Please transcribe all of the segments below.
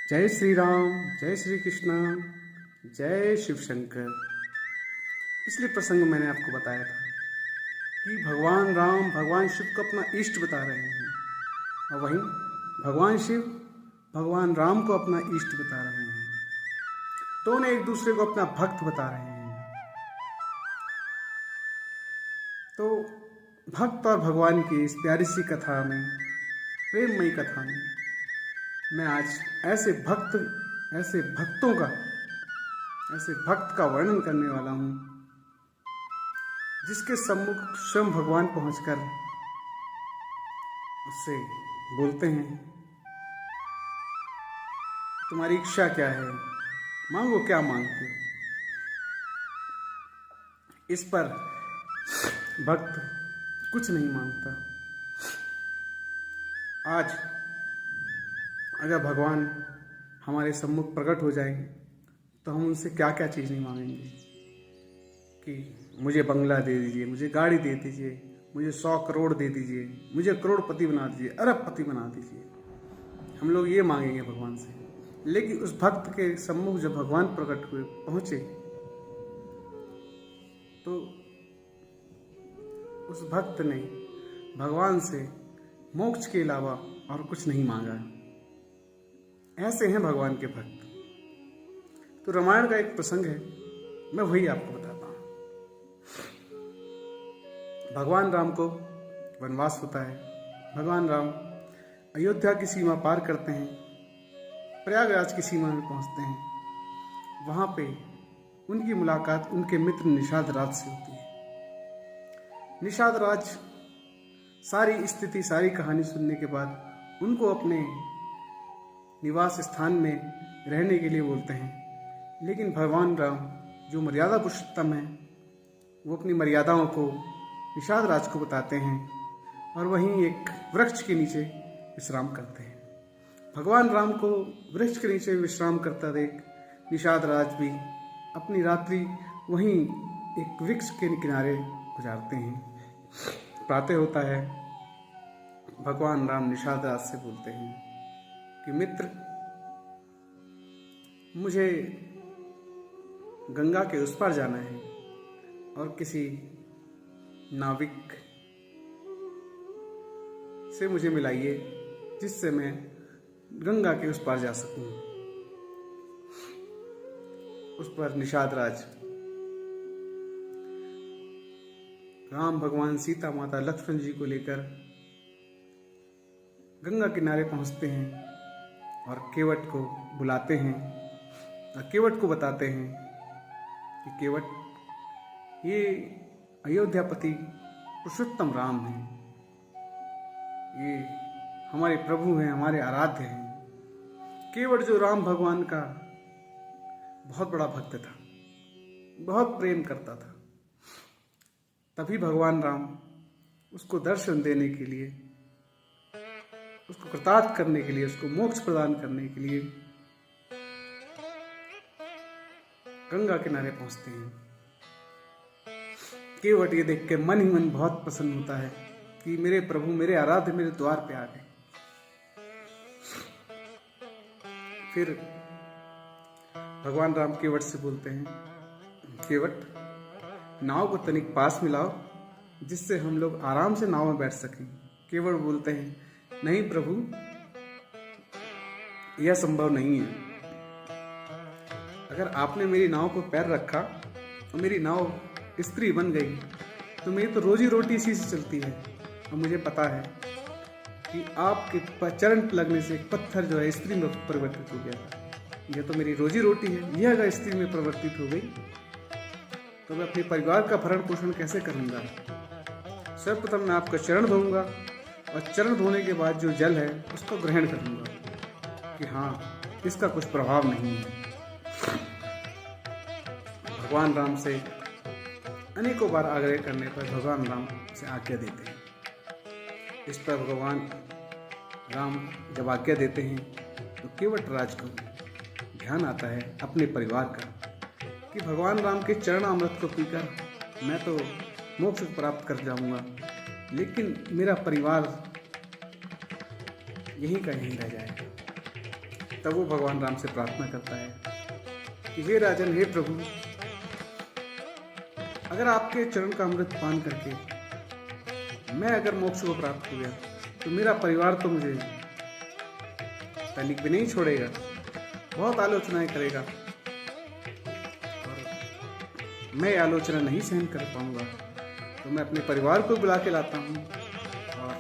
जय श्री राम, जय श्री कृष्ण, जय शिव शंकर। पिछले प्रसंग में मैंने आपको बताया था कि भगवान राम भगवान शिव को अपना इष्ट बता रहे हैं और वहीं भगवान शिव भगवान राम को अपना इष्ट बता रहे हैं। दोनों एक दूसरे को अपना भक्त बता रहे हैं। तो भक्त और भगवान की इस प्यारी सी कथा में, प्रेममयी कथा में, मैं आज ऐसे भक्त का वर्णन करने वाला हूँ जिसके सम्मुख स्वयं भगवान पहुंचकर उससे बोलते हैं, तुम्हारी इच्छा क्या है, मांगो क्या मांगते हो। इस पर भक्त कुछ नहीं मांगता। आज अगर भगवान हमारे सम्मुख प्रकट हो जाएंगे तो हम उनसे क्या क्या चीज़ नहीं मांगेंगे कि मुझे बंगला दे दीजिए, मुझे गाड़ी दे दीजिए, मुझे 100 करोड़ दे दीजिए, मुझे करोड़पति बना दीजिए, अरबपति बना दीजिए। हम लोग ये मांगेंगे भगवान से। लेकिन उस भक्त के सम्मुख जब भगवान प्रकट हुए पहुँचे तो उस भक्त ने भगवान से मोक्ष के अलावा और कुछ नहीं मांगा। ऐसे हैं भगवान के भक्त। तो रामायण का एक प्रसंग है, मैं वही आपको बताता हूँ। भगवान राम को वनवास होता है। भगवान राम अयोध्या की सीमा पार करते हैं, प्रयागराज की सीमा में पहुंचते हैं। वहां पे उनकी मुलाकात उनके मित्र निषाद राज से होती है। निषाद राज सारी स्थिति, सारी कहानी सुनने के बाद उनको अपने निवास स्थान में रहने के लिए बोलते हैं। लेकिन भगवान राम जो मर्यादा पुरुषोत्तम है, वो अपनी मर्यादाओं को निषाद राज को बताते हैं और वहीं एक वृक्ष के नीचे विश्राम करते हैं। भगवान राम को वृक्ष के नीचे विश्राम करता देख निषाद राज भी अपनी रात्रि वहीं एक वृक्ष के किनारे गुजारते हैं। प्रातः होता है। भगवान राम निषाद राज से बोलते हैं कि मित्र, मुझे गंगा के उस पार जाना है और किसी नाविक से मुझे मिलाइए जिससे मैं गंगा के उस पार जा सकूं। उस पर निषाद राज राम भगवान, सीता माता, लक्ष्मण जी को लेकर गंगा किनारे पहुंचते हैं और केवट को बुलाते हैं और केवट को बताते हैं कि केवट, ये अयोध्यापति पुरुषोत्तम राम हैं, ये हमारे प्रभु हैं, हमारे आराध्य हैं। केवट जो राम भगवान का बहुत बड़ा भक्त था, बहुत प्रेम करता था। तभी भगवान राम उसको दर्शन देने के लिए, उसको कृतार्थ करने के लिए, उसको मोक्ष प्रदान करने के लिए गंगा किनारे पहुंचते हैं। केवट ये देख के मन ही मन बहुत प्रसन्न होता है कि मेरे प्रभु, मेरे आराध्य मेरे द्वार पे आ गए। फिर भगवान राम केवट से बोलते हैं, केवट, नाव को तनिक पास मिलाओ जिससे हम लोग आराम से नाव में बैठ सकें। केवट बोलते हैं, नहीं प्रभु, यह संभव नहीं है। अगर आपने मेरी नाव को पैर रखा और मेरी नाव स्त्री बन गई तो मेरी तो रोजी रोटी इसी से चलती है। और मुझे पता है कि आपके चरण लगने से एक पत्थर जो है स्त्री में परिवर्तित हो गया। यह तो मेरी रोजी रोटी है, यह अगर स्त्री में परिवर्तित हो गई तो मैं अपने परिवार का भरण पोषण कैसे करूँगा। सर्वप्रथम मैं आपका चरण धोऊंगा और चरण धोने के बाद जो जल है उसको ग्रहण करूँगा कि हाँ, इसका कुछ प्रभाव नहीं है। भगवान राम से अनेकों बार आग्रह करने पर भगवान राम से आज्ञा देते हैं। इस पर भगवान राम जब आज्ञा देते हैं तो केवट राज को ध्यान आता है अपने परिवार का कि भगवान राम के चरण अमृत को पीकर मैं तो मोक्ष प्राप्त कर जाऊंगा, लेकिन मेरा परिवार यहीं का यहीं रह जाएगा। तब वो भगवान राम से प्रार्थना करता है कि हे राजन, हे प्रभु, अगर आपके चरण का अमृत पान करके मैं अगर मोक्ष को प्राप्त हो गया तो मेरा परिवार तो मुझे तनिक भी नहीं छोड़ेगा, बहुत आलोचनाएं करेगा और मैं आलोचना नहीं सहन कर पाऊंगा। तो मैं अपने परिवार को बुला के लाता हूँ और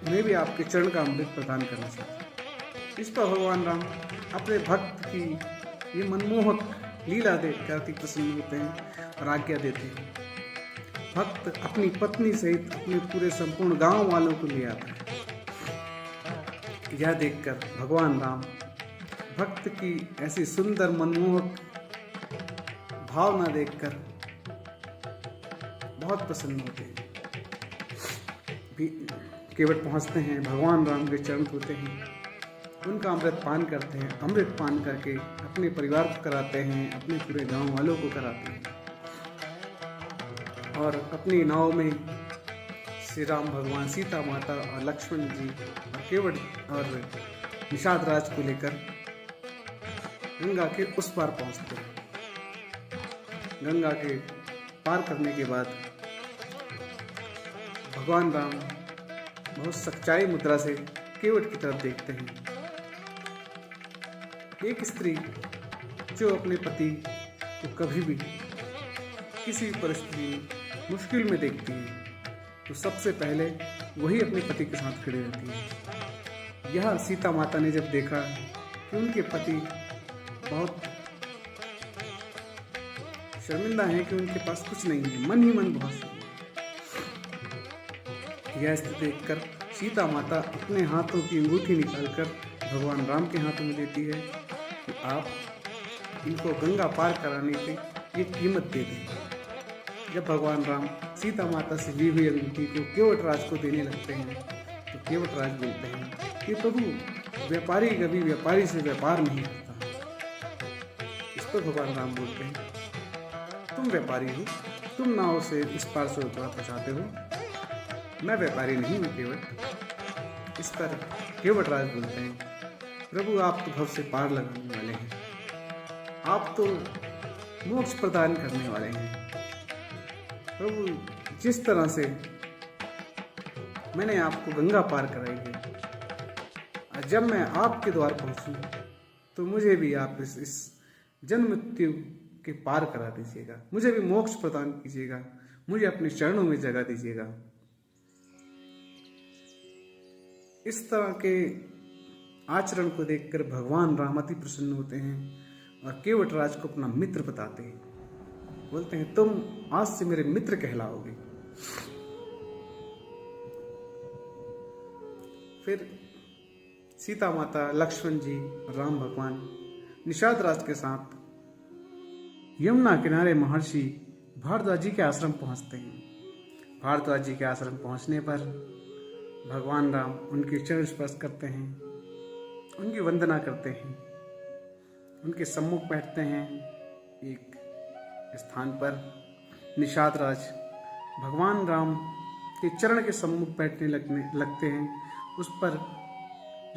उन्हें भी आपके चरण का अमृत प्रदान करना चाहता हूँ। इस पर भगवान राम अपने भक्त की ये मनमोहक लीला देखकर अति प्रसन्न होते हैं और आज्ञा देते हैं। भक्त अपनी पत्नी सहित अपने पूरे संपूर्ण गांव वालों को ले आता है। यह देखकर भगवान राम भक्त की ऐसी सुंदर मनमोहक भावना देखकर बहुत प्रसन्न होते हैं। केवट पहुंचते हैं, भगवान राम के चरण धोते हैं, उनका अमृत पान करते हैं। अमृत पान करके अपने परिवार को कराते हैं, अपने पूरे गांव वालों को कराते हैं और अपनी नाव में श्री राम भगवान, सीता माता और लक्ष्मण जी और केवट और निषाद राज को लेकर गंगा के उस पार पहुंचते हैं। गंगा के पार करने के बाद भगवान राम बहुत सच्चाई मुद्रा से केवट की तरफ देखते हैं। एक स्त्री जो अपने पति को कभी भी किसी परिस्थिति में मुश्किल में देखती है तो सबसे पहले वही अपने पति के साथ खड़ी रहती है। यह सीता माता ने जब देखा कि उनके पति बहुत शर्मिंदा हैं कि उनके पास कुछ नहीं है, मन ही मन बहुत यह स्थिति देखकर सीता माता अपने हाथों की अंगूठी निकालकर भगवान राम के हाथों में देती है कि आप इनको गंगा पार कराने की ये कीमत दे दें। जब भगवान राम सीता माता से ली हुई अंगूठी को केवट राज को देने लगते हैं तो केवट राज बोलते हैं कि प्रभु, व्यापारी कभी व्यापारी से व्यापार नहीं करता। इस पर भगवान राम बोलते हैं, तुम व्यापारी हो, तुम नाव से इस पार से उस पार पहुंचाते हो, मैं व्यापारी नहीं हूँ केवट। इस पर केवट राज बोलते हैं, प्रभु आप तो भव से पार लगाने वाले हैं, आप तो मोक्ष प्रदान करने वाले हैं। प्रभु, जिस तरह से मैंने आपको गंगा पार कराई है, जब मैं आपके द्वार पहुंचूं तो मुझे भी आप इस जन्म मृत्यु के पार करा दीजिएगा, मुझे भी मोक्ष प्रदान कीजिएगा, मुझे अपने चरणों में जगह दीजिएगा। इस तरह के आचरण को देखकर भगवान राम अति प्रसन्न होते हैं और केवट राज को अपना मित्र बताते हैं। बोलते हैं, तुम आज से मेरे मित्र कहलाओगे। फिर सीता माता, लक्ष्मण जी, राम भगवान निषाद राज के साथ यमुना किनारे महर्षि भारद्वाज जी के आश्रम पहुंचते हैं। भारद्वाज जी के आश्रम पहुंचने पर भगवान राम उनके चरण स्पर्श करते हैं, उनकी वंदना करते हैं, उनके सम्मुख बैठते हैं। एक स्थान पर निषाद राज भगवान राम के चरण के सम्मुख बैठने लगते हैं। उस पर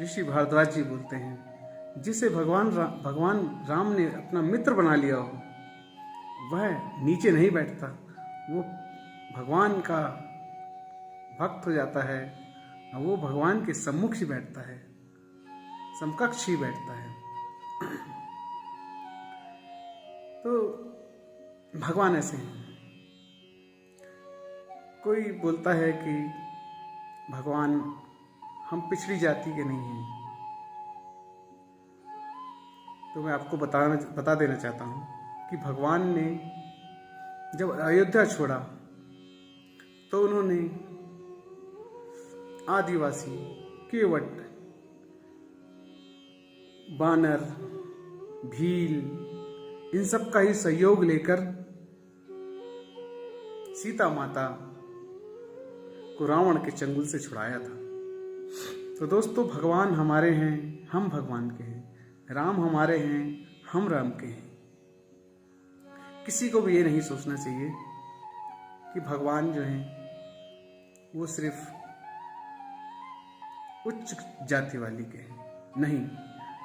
ऋषि भारद्वाज जी बोलते हैं, जिसे भगवान राम ने अपना मित्र बना लिया हो वह नीचे नहीं बैठता, वो भगवान का भक्त हो जाता है, वो भगवान के सम्मुख ही बैठता है, समकक्ष ही बैठता है। तो भगवान ऐसे हैं। कोई बोलता है कि भगवान हम पिछड़ी जाति के नहीं हैं, तो मैं आपको बता देना चाहता हूं कि भगवान ने जब अयोध्या छोड़ा तो उन्होंने आदिवासी, केवट, बानर, भील, इन सब का ही सहयोग लेकर सीता माता को रावण के चंगुल से छुड़ाया था। तो दोस्तों, भगवान हमारे हैं, हम भगवान के हैं, राम हमारे हैं, हम राम के हैं। किसी को भी ये नहीं सोचना चाहिए कि भगवान जो हैं वो सिर्फ उच्च जाति वाली के हैं। नहीं,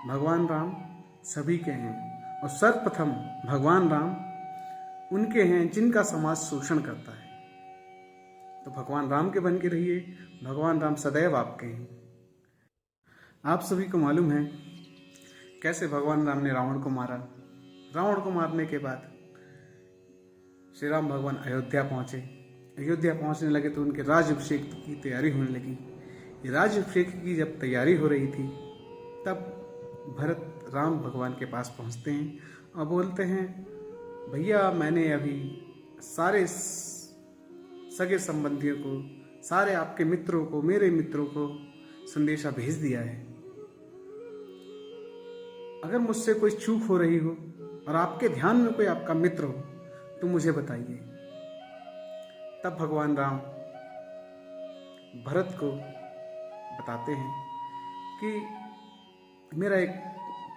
भगवान राम सभी के हैं और सर्वप्रथम भगवान राम उनके हैं जिनका समाज शोषण करता है। तो भगवान राम के बन के रहिए, भगवान राम सदैव आपके हैं। आप सभी को मालूम है कैसे भगवान राम ने रावण को मारा। रावण को मारने के बाद श्री राम भगवान अयोध्या पहुंचे। अयोध्या पहुंचने लगे तो उनके राज्याभिषेक की तैयारी होने लगी। ये राज्याभिषेक की जब तैयारी हो रही थी तब भरत राम भगवान के पास पहुंचते हैं और बोलते हैं, भैया मैंने अभी सारे सगे संबंधियों को, सारे आपके मित्रों को, मेरे मित्रों को संदेशा भेज दिया है। अगर मुझसे कोई चूक हो रही हो और आपके ध्यान में कोई आपका मित्र हो तो मुझे बताइए। तब भगवान राम भरत को बताते हैं कि मेरा एक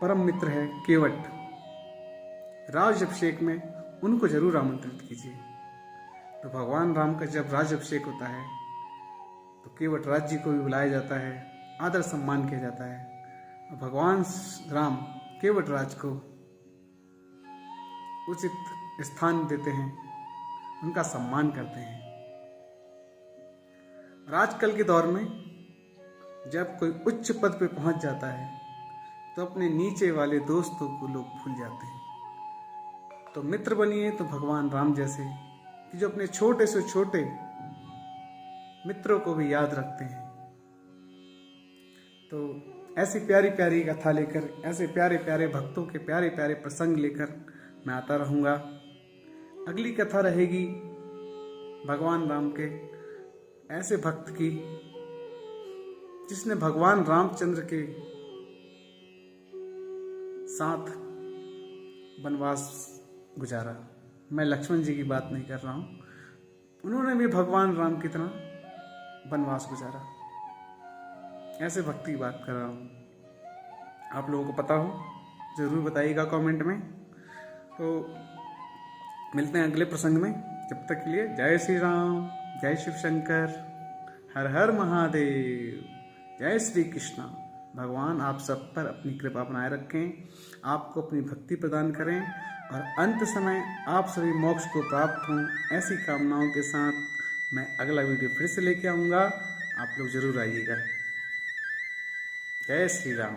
परम मित्र है केवट, राज्याभिषेक में उनको जरूर आमंत्रित कीजिए। तो भगवान राम का जब राज्याभिषेक होता है तो केवट राज्य को भी बुलाया जाता है, आदर सम्मान किया जाता है और भगवान राम केवट राज को उचित स्थान देते हैं, उनका सम्मान करते हैं। और आजकल के दौर में जब कोई उच्च पद पे पहुंच जाता है तो अपने नीचे वाले दोस्तों को लोग भूल जाते हैं। तो मित्र बनिए तो भगवान राम जैसे, कि जो अपने छोटे से छोटे मित्रों को भी याद रखते हैं। तो ऐसी प्यारी प्यारी कथा लेकर, ऐसे प्यारे प्यारे भक्तों के प्यारे प्यारे प्रसंग लेकर मैं आता रहूँगा। अगली कथा रहेगी भगवान राम के ऐसे भक्त की जिसने भगवान रामचंद्र के साथ वनवास गुजारा। मैं लक्ष्मण जी की बात नहीं कर रहा हूँ, उन्होंने भी भगवान राम की तरह वनवास गुजारा। ऐसे भक्ति की बात कर रहा हूँ। आप लोगों को पता हो जरूर बताइएगा कमेंट में। तो मिलते हैं अगले प्रसंग में। जब तक के लिए जय श्री राम, जय शिव शंकर, हर हर महादेव, जय श्री कृष्णा। भगवान आप सब पर अपनी कृपा बनाए रखें, आपको अपनी भक्ति प्रदान करें और अंत समय आप सभी मोक्ष को प्राप्त हों। ऐसी कामनाओं के साथ मैं अगला वीडियो फिर से लेके आऊँगा। आप लोग जरूर आइएगा। जय श्री राम।